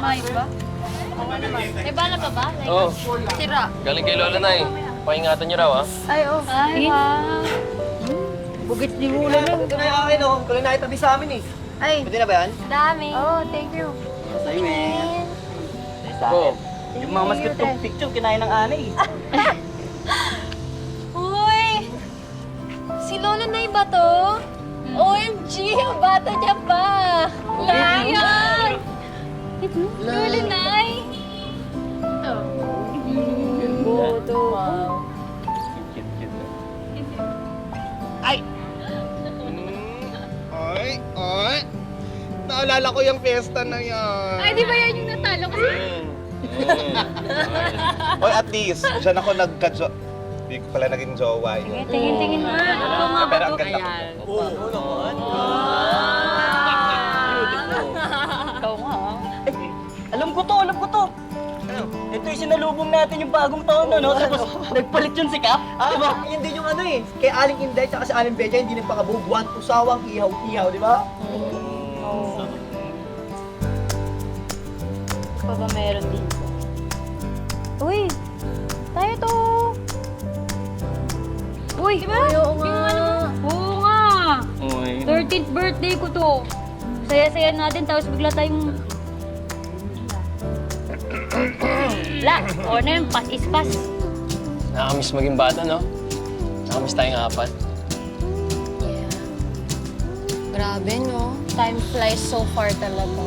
Maayos ba? Oo naman. May bala pa ba? Like, Oo. sira. Galing kay Lola na eh. Paingatan niyo raw, ha? Ay, oh. Ay, wow. Bugit ni Mula na. Ito na yung akin, oh. Ito na nakitabi sa amin, eh. Ay. Pwede na ba yan? Dami. Oh, thank you. Sa'yo, eh. Sa Oo. akin. Yung mga maskot kong picture, kinain ng anay. Uy! Si Lola Nay ba to? OMG! Ang bata niya pa! Lion! Lola Nay! Boto. Wow. Ay! Ay! Naalala ko yung fiesta na yan. Ay, di ba yan yung natalo kasi? Oy, at least, dyan ako nagka-jo... Hindi ko pala naging jowa yun. Tingin-tingin mo. Pero ang ganda ko. Oo naman. Ikaw nga. Alam ko to. Ito yung sinalubong natin yung bagong taon, ano? Tapos nagpalit yun si Cap. Diba? Yun din yung ano eh. Kay Aling Inday at si Aling Beja, hindi nagpakabubuan, usawang ihaw-ihaw, di ba? Pa ba meron dito? Uy! Tayo to! Uy! Diba? Oo nga. Oo nga! Uy. 13th birthday ko to. Saya-saya natin, tapos bigla tayong... La! O na yun, pass is pass. Nakakamiss maging bata, no? Nakakamiss tayong apat. Yeah. Grabe, no? Time flies so far talaga.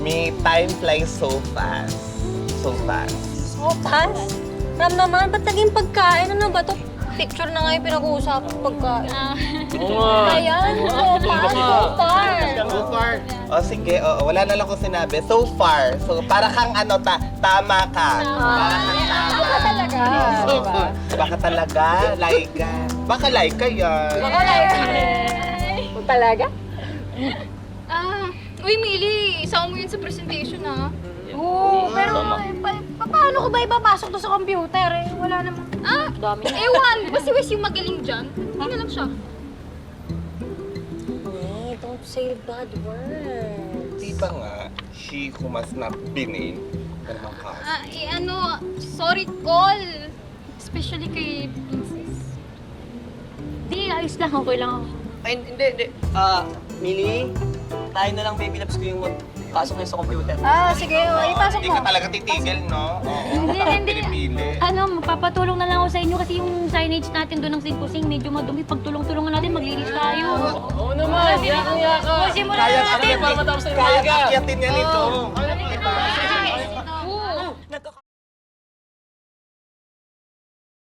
Me, time flies so fast. So fast. So fast? Ram naman, ba't naging pagkain? Ano ba to? Picture na nga yung pinag-uusapang pagkain. Oo nga. Ayan, so fast, so far. So far. O sige, wala na lang ko sinabi. So far. So, para kang ano, tama ka. Para kang tama. Baka talaga. So, baka talaga, Laika. Baka Laika yan. Baka like. Talaga? Uy, Mili, isama mo yun sa presentation, ha? Oo, pero paano ko ba ipapasok to sa computer eh? Wala naman. Dami. Ewan, di ba si Wes yung magaling dyan? Hindi na lang siya. Hey, don't say bad words. Di ba nga, she who must not be named, ganun ka. Sorry, call. Especially kay Princess. Di, ayos lang. Okay lang ako. Ay, hindi. Mili, tayo na lang baby loves ko yung magpasok na sa computer. Sige, ipasok Hindi mo. ka talaga titigil, no? Oo. Hindi. Pinipili. Ano, magpapatulong na lang ako sa inyo kasi yung signage natin doon ng Singkusing medyo madumi. Pagtulong-tulungan natin, maglinis tayo. Oo naman. Yakang-yaka. Simulan na natin. Para matapos na yung Kaya umaga. akyatin yan ito.